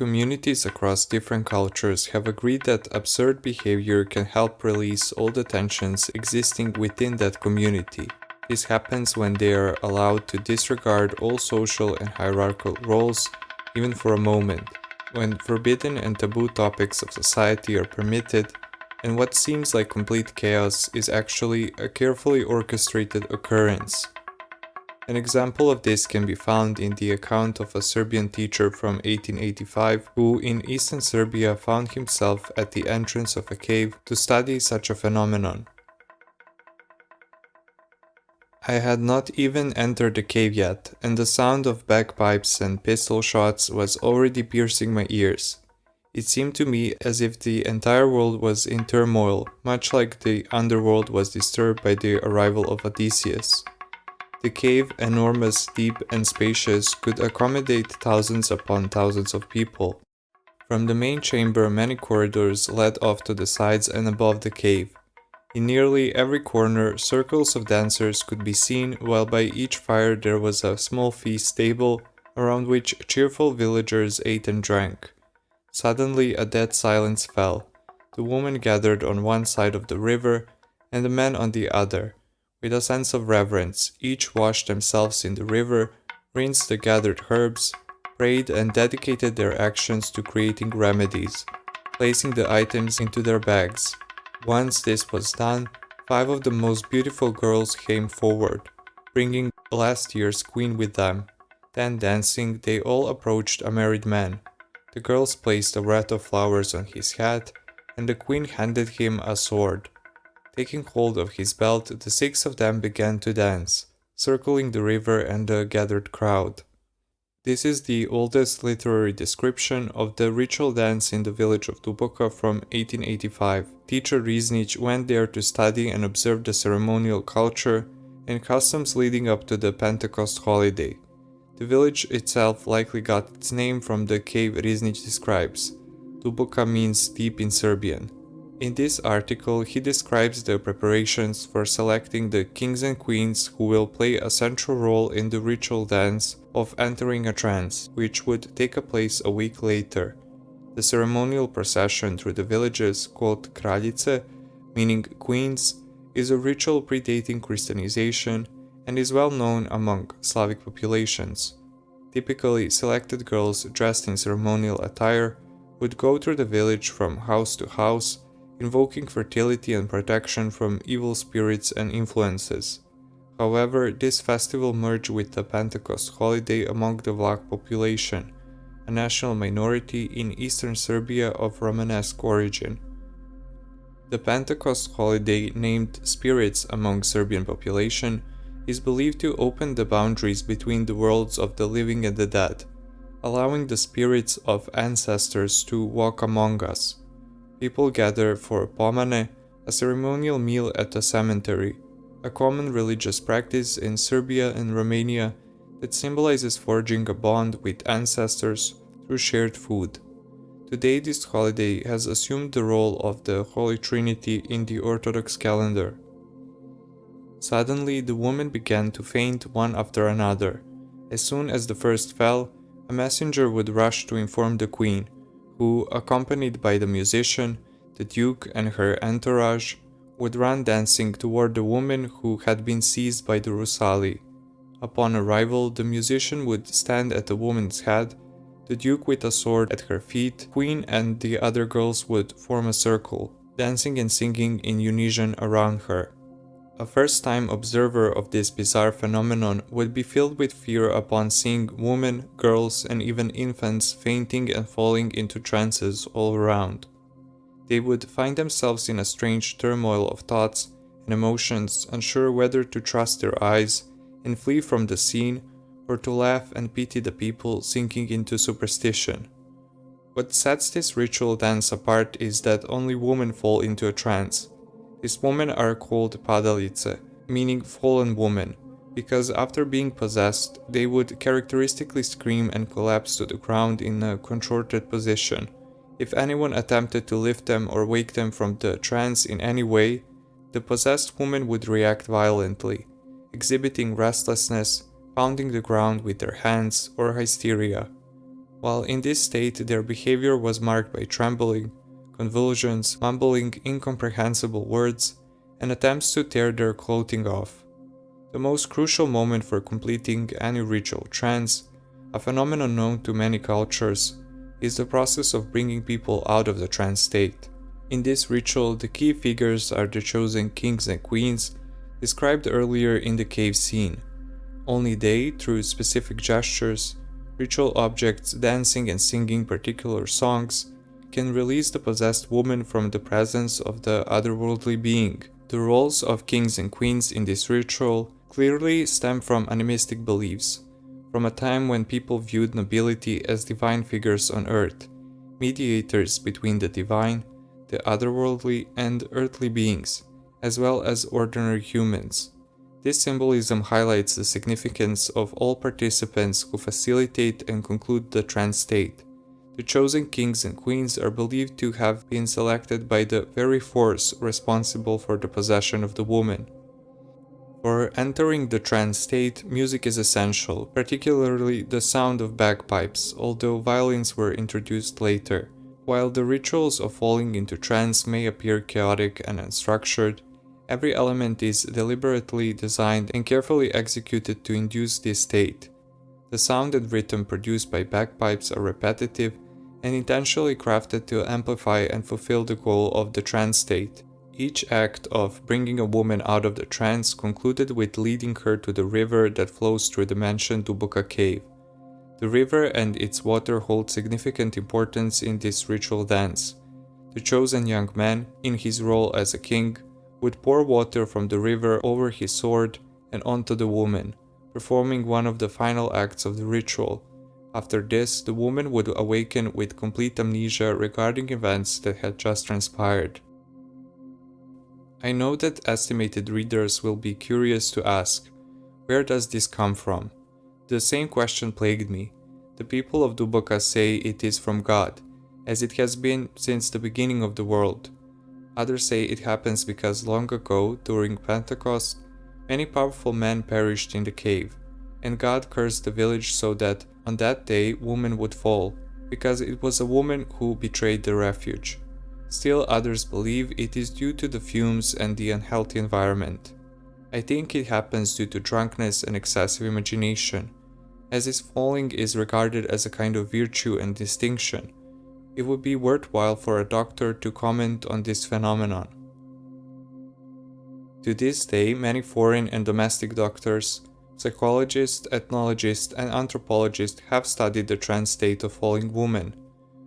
Communities across different cultures have agreed that absurd behavior can help release all the tensions existing within that community. This happens when they are allowed to disregard all social and hierarchical roles, even for a moment, when forbidden and taboo topics of society are permitted, and what seems like complete chaos is actually a carefully orchestrated occurrence. An example of this can be found in the account of a Serbian teacher from 1885 who in eastern Serbia found himself at the entrance of a cave to study such a phenomenon. I had not even entered the cave yet, and the sound of bagpipes and pistol shots was already piercing my ears. It seemed to me as if the entire world was in turmoil, much like the underworld was disturbed by the arrival of Odysseus. The cave, enormous, deep, and spacious, could accommodate thousands upon thousands of people. From the main chamber, many corridors led off to the sides and above the cave. In nearly every corner, circles of dancers could be seen, while by each fire there was a small feast table, around which cheerful villagers ate and drank. Suddenly a dead silence fell. The women gathered on one side of the river, and the men on the other. With a sense of reverence, each washed themselves in the river, rinsed the gathered herbs, prayed and dedicated their actions to creating remedies, placing the items into their bags. Once this was done, 5 of the most beautiful girls came forward, bringing last year's queen with them. Then dancing, they all approached a married man. The girls placed a wreath of flowers on his hat, and the queen handed him a sword. Taking hold of his belt, the 6 of them began to dance, circling the river and the gathered crowd. This is the oldest literary description of the ritual dance in the village of Duboka from 1885. Teacher Riznić went there to study and observe the ceremonial culture and customs leading up to the Pentecost holiday. The village itself likely got its name from the cave Riznić describes. Duboka means deep in Serbian. In this article, he describes the preparations for selecting the kings and queens who will play a central role in the ritual dance of entering a trance, which would take place a week later. The ceremonial procession through the villages, called Kraljice, meaning queens, is a ritual predating Christianization and is well known among Slavic populations. Typically, selected girls dressed in ceremonial attire would go through the village from house to house, invoking fertility and protection from evil spirits and influences. However, this festival merged with the Pentecost holiday among the Vlach population, a national minority in eastern Serbia of Romanesque origin. The Pentecost holiday, named Spirits among Serbian population, is believed to open the boundaries between the worlds of the living and the dead, allowing the spirits of ancestors to walk among us. People gather for pomane, a ceremonial meal at a cemetery, a common religious practice in Serbia and Romania that symbolizes forging a bond with ancestors through shared food. Today, this holiday has assumed the role of the Holy Trinity in the Orthodox calendar. Suddenly, the women began to faint one after another. As soon as the first fell, a messenger would rush to inform the queen, who, accompanied by the musician, the duke and her entourage, would run dancing toward the woman who had been seized by the Rusalii. Upon arrival, the musician would stand at the woman's head, the duke with a sword at her feet, queen and the other girls would form a circle, dancing and singing in unison around her. A first-time observer of this bizarre phenomenon would be filled with fear upon seeing women, girls, and even infants fainting and falling into trances all around. They would find themselves in a strange turmoil of thoughts and emotions, unsure whether to trust their eyes and flee from the scene, or to laugh and pity the people sinking into superstition. What sets this ritual dance apart is that only women fall into a trance. These women are called padalice, meaning fallen woman, because after being possessed, they would characteristically scream and collapse to the ground in a contorted position. If anyone attempted to lift them or wake them from the trance in any way, the possessed woman would react violently, exhibiting restlessness, pounding the ground with their hands, or hysteria. While in this state, their behavior was marked by trembling, convulsions, mumbling incomprehensible words, and attempts to tear their clothing off. The most crucial moment for completing any ritual trance, a phenomenon known to many cultures, is the process of bringing people out of the trance state. In this ritual, the key figures are the chosen kings and queens described earlier in the cave scene. Only they, through specific gestures, ritual objects, dancing and singing particular songs, can release the possessed woman from the presence of the otherworldly being. The roles of kings and queens in this ritual clearly stem from animistic beliefs, from a time when people viewed nobility as divine figures on earth, mediators between the divine, the otherworldly, and earthly beings, as well as ordinary humans. This symbolism highlights the significance of all participants who facilitate and conclude the trance state. The chosen kings and queens are believed to have been selected by the very force responsible for the possession of the woman. For entering the trance state, music is essential, particularly the sound of bagpipes, although violins were introduced later. While the rituals of falling into trance may appear chaotic and unstructured, every element is deliberately designed and carefully executed to induce this state. The sound and rhythm produced by bagpipes are repetitive and intentionally crafted to amplify and fulfill the goal of the trance state. Each act of bringing a woman out of the trance concluded with leading her to the river that flows through the mentioned Duboka cave. The river and its water hold significant importance in this ritual dance. The chosen young man, in his role as a king, would pour water from the river over his sword and onto the woman, performing one of the final acts of the ritual. After this, the woman would awaken with complete amnesia regarding events that had just transpired. I know that estimated readers will be curious to ask, where does this come from? The same question plagued me. The people of Duboka say it is from God, as it has been since the beginning of the world. Others say it happens because long ago, during Pentecost, many powerful men perished in the cave, and God cursed the village so that on that day woman would fall, because it was a woman who betrayed the refuge. Still others believe it is due to the fumes and the unhealthy environment. I think it happens due to drunkenness and excessive imagination, as if falling is regarded as a kind of virtue and distinction. It would be worthwhile for a doctor to comment on this phenomenon. To this day, many foreign and domestic doctors, psychologists, ethnologists, and anthropologists have studied the trance state of falling women.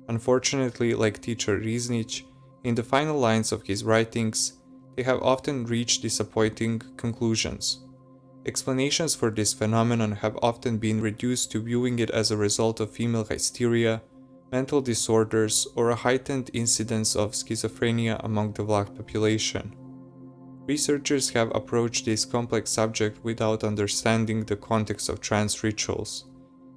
Unfortunately, like teacher Riznić, in the final lines of his writings, they have often reached disappointing conclusions. Explanations for this phenomenon have often been reduced to viewing it as a result of female hysteria, mental disorders, or a heightened incidence of schizophrenia among the Black population. Researchers have approached this complex subject without understanding the context of trance rituals,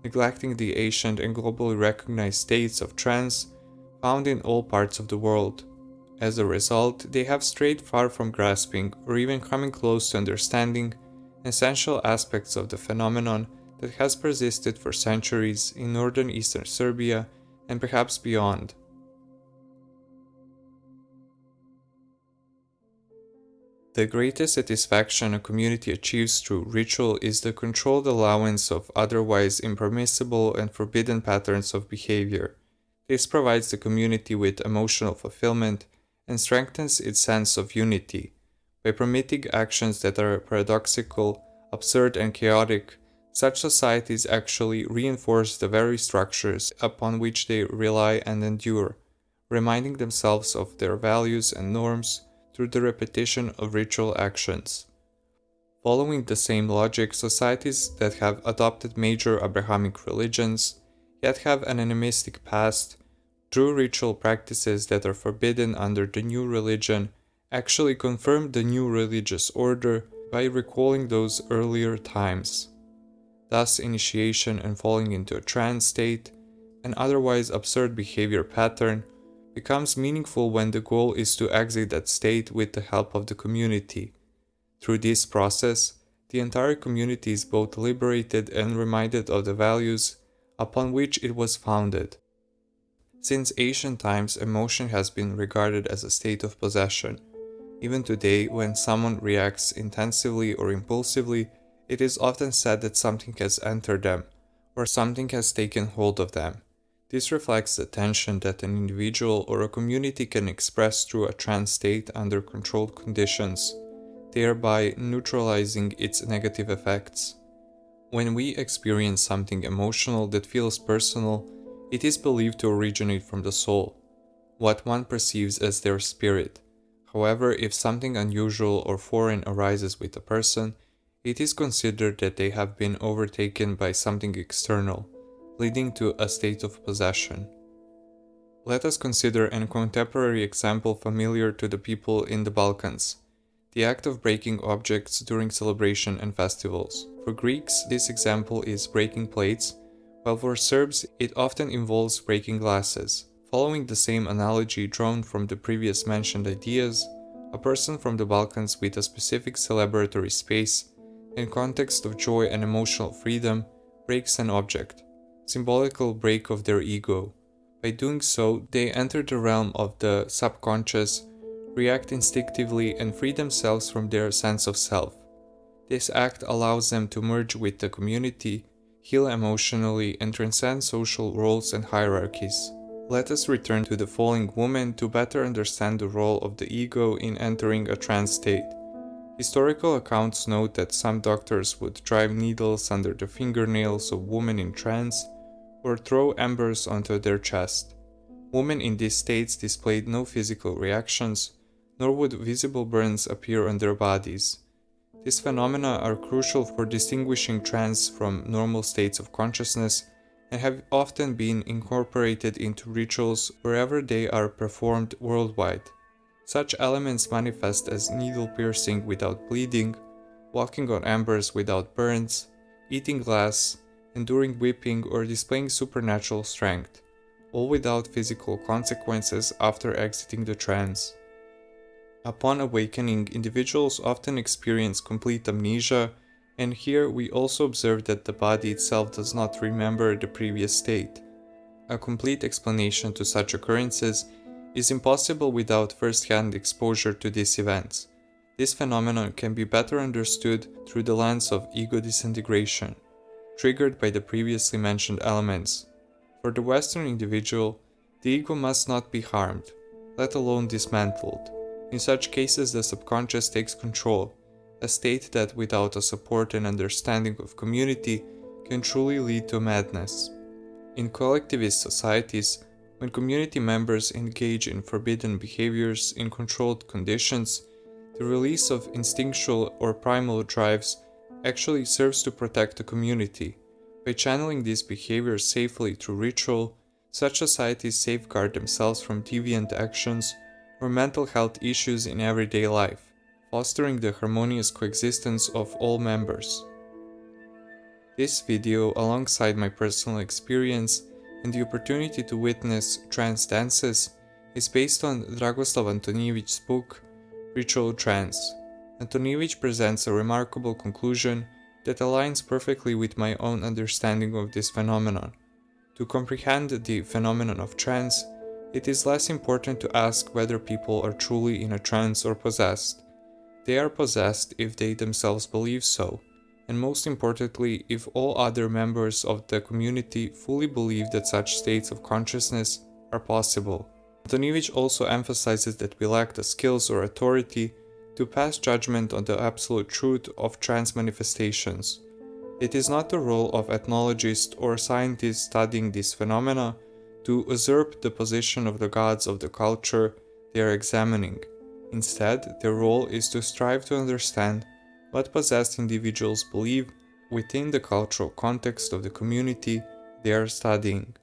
neglecting the ancient and globally recognized states of trance found in all parts of the world. As a result, they have strayed far from grasping or even coming close to understanding essential aspects of the phenomenon that has persisted for centuries in northern eastern Serbia and perhaps beyond. The greatest satisfaction a community achieves through ritual is the controlled allowance of otherwise impermissible and forbidden patterns of behavior. This provides the community with emotional fulfillment and strengthens its sense of unity. By permitting actions that are paradoxical, absurd, and chaotic, such societies actually reinforce the very structures upon which they rely and endure, reminding themselves of their values and norms through the repetition of ritual actions. Following the same logic, societies that have adopted major Abrahamic religions, yet have an animistic past, through ritual practices that are forbidden under the new religion, actually confirm the new religious order by recalling those earlier times. Thus, initiation and falling into a trance state, an otherwise absurd behavior pattern, becomes meaningful when the goal is to exit that state with the help of the community. Through this process, the entire community is both liberated and reminded of the values, upon which it was founded. Since ancient times, emotion has been regarded as a state of possession. Even today, when someone reacts intensively or impulsively, it is often said that something has entered them, or something has taken hold of them. This reflects the tension that an individual or a community can express through a trance state under controlled conditions, thereby neutralizing its negative effects. When we experience something emotional that feels personal, it is believed to originate from the soul, what one perceives as their spirit. However, if something unusual or foreign arises with a person, it is considered that they have been overtaken by something external, leading to a state of possession. Let us consider a contemporary example familiar to the people in the Balkans: the act of breaking objects during celebration and festivals. For Greeks, this example is breaking plates, while for Serbs it often involves breaking glasses. Following the same analogy drawn from the previous mentioned ideas, a person from the Balkans with a specific celebratory space, in context of joy and emotional freedom, breaks an object, symbolical break of their ego. By doing so, they enter the realm of the subconscious, react instinctively, and free themselves from their sense of self. This act allows them to merge with the community, heal emotionally, and transcend social roles and hierarchies. Let us return to the falling woman to better understand the role of the ego in entering a trance state. Historical accounts note that some doctors would drive needles under the fingernails of women in trance, or throw embers onto their chest. Women in these states displayed no physical reactions, nor would visible burns appear on their bodies. These phenomena are crucial for distinguishing trance from normal states of consciousness and have often been incorporated into rituals wherever they are performed worldwide. Such elements manifest as needle piercing without bleeding, walking on embers without burns, eating glass, enduring whipping, or displaying supernatural strength, all without physical consequences after exiting the trance. Upon awakening, individuals often experience complete amnesia, and here we also observe that the body itself does not remember the previous state. A complete explanation to such occurrences is impossible without first-hand exposure to these events. This phenomenon can be better understood through the lens of ego disintegration, triggered by the previously mentioned elements. For the Western individual, the ego must not be harmed, let alone dismantled. In such cases, the subconscious takes control, a state that without a support and understanding of community can truly lead to madness. In collectivist societies, when community members engage in forbidden behaviors in controlled conditions, the release of instinctual or primal drives actually serves to protect the community. By channeling these behaviors safely through ritual, such societies safeguard themselves from deviant actions or mental health issues in everyday life, fostering the harmonious coexistence of all members. This video, alongside my personal experience and the opportunity to witness trance dances, is based on Dragoslav Antonijević's book, Ritual Trance. Antonijević presents a remarkable conclusion that aligns perfectly with my own understanding of this phenomenon. To comprehend the phenomenon of trance, it is less important to ask whether people are truly in a trance or possessed. They are possessed if they themselves believe so, and most importantly, if all other members of the community fully believe that such states of consciousness are possible. Antonijević also emphasizes that we lack the skills or authority to pass judgment on the absolute truth of trance manifestations. It is not the role of ethnologists or scientists studying these phenomena to usurp the position of the gods of the culture they are examining. Instead, their role is to strive to understand what possessed individuals believe within the cultural context of the community they are studying.